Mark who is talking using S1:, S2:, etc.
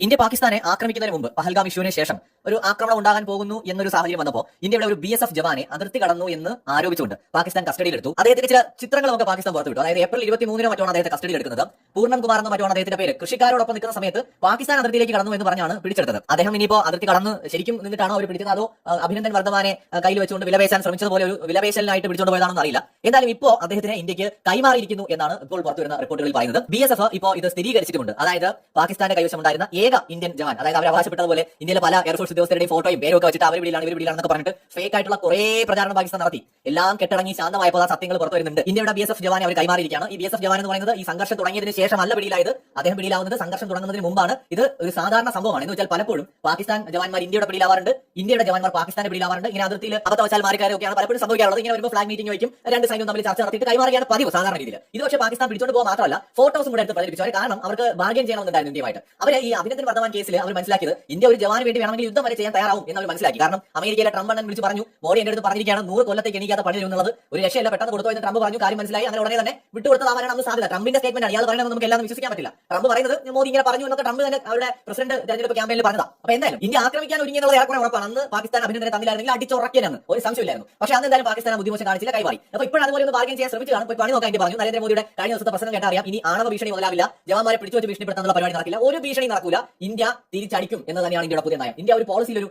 S1: India പാകിസ്ഥാനെ ആക്രമിക്കുന്നതിന് മുമ്പ് പഹൽഗാം ഇഷ്യൂവിന് ശേഷം ഒരു ആക്രമണം ഉണ്ടാകാൻ പോകുന്നു എന്നൊരു സാഹചര്യം വന്നപ്പോൾ ഇന്ത്യയുടെ ഒരു BSF ജവാനെ അതിർത്തി കടന്നു എന്ന് ആരോപിച്ചുകൊണ്ട് പാകിസ്ഥാൻ കസ്റ്റഡിയിലെടുത്തു. അദ്ദേഹത്തിന്റെ ചില ചിത്രങ്ങൾ നമുക്ക് പാകിസ്ഥാൻ പുറത്തുവിട്ടു. അതായത് ഏപ്രിൽ 23 മറ്റാണ് അദ്ദേഹത്തെ കസ്റ്റഡിയിൽ എടുക്കുന്നത്. പൂർണ്ണം കുമാർ എന്ന് മറ്റാണ് അദ്ദേഹത്തിന്റെ പേര്. കൃഷിക്കാരോടൊപ്പം നിൽക്കുന്ന സമയത്ത് പാകിസ്ഥാൻ അതിർത്തിയിലേക്ക് കടന്നു എന്ന് പറഞ്ഞാണ് പിടിച്ചെടുത്തത്. അദ്ദേഹം ഇനിയിപ്പോ അതിർത്തി കടന്ന് ശരിക്കും നിന്നിട്ടാണോ അവർ പിടിച്ചത്, അതോ അഭിനന്ദൻ വർദ്ധമാനെ കയ്യിൽ വെച്ചുകൊണ്ട് വിലപേശാൻ ശ്രമിച്ചതുപോലെ ഒരു വിലപേശലിനായിട്ട് പിടിച്ചുകൊണ്ട് പോയതാണെന്ന് അറിയില്ല. എന്തായാലും ഇപ്പോൾ അദ്ദേഹത്തിനെ ഇന്ത്യക്ക് കൈമാറിയിരിക്കുന്നു എന്നാണ് ഇപ്പോൾ പുറത്തുവരുന്ന റിപ്പോർട്ടുകളിൽ പറയുന്നത്. BSF ഇപ്പോൾ ഇത് സ്ഥിരീകരിച്ചിട്ടുണ്ട്. അതായത് പാകിസ്ഥാന്റെ കൈവശമുണ്ടായിരുന്ന ഏക ഇന്ത്യൻ ജവാൻ, അതായത് അവർ അവകാശപ്പെട്ടതുപോലെ ഇന്ത്യയിലെ പല എയർഫോഴ്സ് ഉദ്യോഗസ്ഥരുടെയും ഫോട്ടോയും പേരൊക്കെ വെച്ചിട്ട് അവർ പിടിയിലാണെന്നൊക്കെ പറഞ്ഞിട്ട് ഫേക്ക് ആയിട്ടുള്ള കുറെ പ്രചാരണം പാകിസ്ഥാൻ നടത്തി. എല്ലാം കെട്ടടങ്ങി ശാന്തമായപ്പോൾ ആ സത്യങ്ങൾ പുറത്തു വരുന്നുണ്ട്. ഇന്ത്യയുടെ BSF ജവാനെ അവർ കൈമാറിയിരിക്കുകയാണ്. ഈ BSF ജവാൻ എന്ന് പറയുന്നത് ഈ സംഘർഷം തുടങ്ങിയതിന് ശേഷമല്ല പിടിയിലായത്. അദ്ദേഹം പിടിയിലാവുന്നത് സംഘർഷം തുടങ്ങുന്നതിന് മുമ്പാണ്. ഇത് ഒരു സാധാരണ സംഭവമാണ്. എന്ന് വെച്ചാൽ പലപ്പോഴും പാകിസ്ഥാൻ ജവാന്മാർ ഇന്ത്യയുടെ പിടിയിലാവാറുണ്ട്, ഇന്ത്യയുടെ ജവാന്മാർ പാകിസ്ഥാന്റെ പിടിയിലാവാറുണ്ട്. ഇങ്ങനെ അതിർത്തിയിൽ അബദ്ധവശാൽ മാറിക്കാരൊക്കെയാണ് പലപ്പോഴും സംഭവിക്കാറുള്ളത്. ഇങ്ങനെ വരുമ്പോൾ ഫ്ലാഗ് മീറ്റിംഗ് വയ്ക്കും, രണ്ട് സൈന്യവും തമ്മിൽ ചർച്ച നടത്തിയിട്ട് കൈമാറുകയാണ് പതിവ് സാധാരണ രീതിയിൽ. ഇത് പക്ഷേ പാകിസ്ഥാൻ പിടിച്ചുകൊണ്ട് പോകുക മാത്രമല്ല, ഫോട്ടോസും കൂടെ എടുത്ത് പ്രചരിപ്പിച്ചു. കാരണം അവർക്ക് ബാർഗൈൻ ചെയ്യണമെന്നുണ്ടായിരുന്നു ഇന്ത്യയുമായിട്ട്. അവരെ ഈ അഭിനന്ദൻ വർദ്ധമാൻ കേസിൽ അവർ മനസ്സിലാക്കിയത് ഇന്ത്യ ഒരു ജവാന് വേണ്ടി വേണമെങ്കിൽ യുദ്ധം വരെ ചെയ്യാൻ തയ്യാറാവും എന്ന് അവർ മനസ്സിലാക്കി. കാരണം അമേരിക്കയിലെ ട്രംപ് അണ്ണൻ വിളിച്ച് പറഞ്ഞു, മോഡി എന്റെ അടുത്ത് പറഞ്ഞിരിക്കുകയാണ് 100 കൊല്ലത്തേക്ക് എണീക്കാത്ത പണി എന്നുള്ളത് ഒരു രക്ഷയില്ല, പെട്ടെന്ന് കൊടുത്തു എന്ന് ട്രംപ് പറഞ്ഞു. കാര്യം മനസ്സിലായി. അങ്ങനെ ഉടനെ തന്നെ വിട്ടുകൊടുത്തതാവാനാണ് നമുക്ക് സാധ്യത. ട്രംപിന്റെ സ്റ്റേറ്റ്മെന്റ് ആണ്. ഇയാൾ പറയുന്നത് നമുക്ക് എല്ലാം വിശ്വസിക്കാൻ പറ്റില്ല. ട്രംപ് പറയുന്നത് മോദി ഇങ്ങനെ പറഞ്ഞു എന്നൊക്കെ ട്രംപ് തന്നെ അവരുടെ പ്രസിഡന്റ് തെരഞ്ഞെടുപ്പ് ക്യാമ്പയിനിൽ പറഞ്ഞതാ. അപ്പൊ എന്തായാലും ഇന്ത്യ ആക്രമിക്കാൻ ഒരുങ്ങിയെന്നുള്ള ഏറെക്കുറെ ഉറപ്പാണ്. അന്ന് പാകിസ്ഥാൻ അഭിനന്ദനെ തമ്മിലായിരുന്നെങ്കിൽ അടിച്ചുറക്കിയെന്ന് ഒരു സംശയമില്ലായിരുന്നു. പക്ഷേ അന്ന് എന്തായാലും പാകിസ്ഥാൻ ബുദ്ധിമുട്ട് കാണിച്ചില്ല, കൈമാറി. അപ്പൊ ഇപ്പോൾ അതുപോലെ ഒന്ന് ബാർഗൈൻ ചെയ്യാൻ ശ്രമിച്ചതാണ്. ഇപ്പോൾ പണി നോക്കാൻ പറഞ്ഞു. നരേന്ദ്രമോദിയുടെ കഴിഞ്ഞ ദിവസത്തെ പ്രസംഗം കേട്ടാൽ അറിയാം, ഇനി ആണവ ഭീഷണി മുതലാവില്ല, ജവാന്മാരെ പിടിച്ചു വെച്ച് ഭീഷണിപ്പെടുത്താനുള്ള പരിപാടി നടക്കില്ല, ഒരു ഭീഷണി നടക്കില്ല, ഇന്ത്യ തിരിച്ചടിക്കും എന്ന് തന്നെയാണ് ഇന്ത്യയുടെ പുതിയ നയം. ഇന്ത്യ ഒരു പോളിസിയിൽ ഒരു